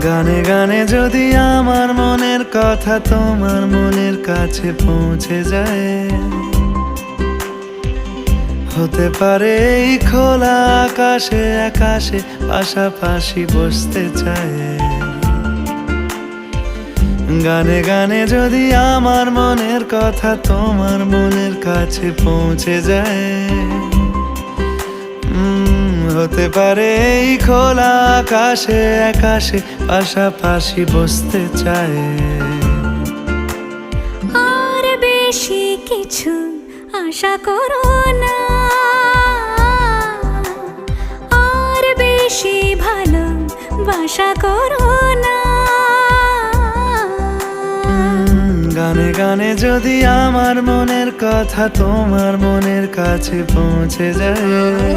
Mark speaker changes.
Speaker 1: গানে গানে যদি আমার মনের কথা তোমার মনের কাছে পৌঁছে যায়, হতে পারে এই খোলা আকাশে আকাশে পাশাপাশি বসতে চায়। গানে গানে যদি আমার মনের কথা তোমার মনের কাছে পৌঁছে যায়, হতে পারে এই খোলা আকাশে আকাশে পাশাপাশি বসতে চায়।
Speaker 2: আর বেশি কিছু আশা করো না, আর বেশি ভালোবাসা করো না।
Speaker 1: গানে গানে যদি আমার মনের কথা তোমার মনের কাছে পৌঁছে যায়,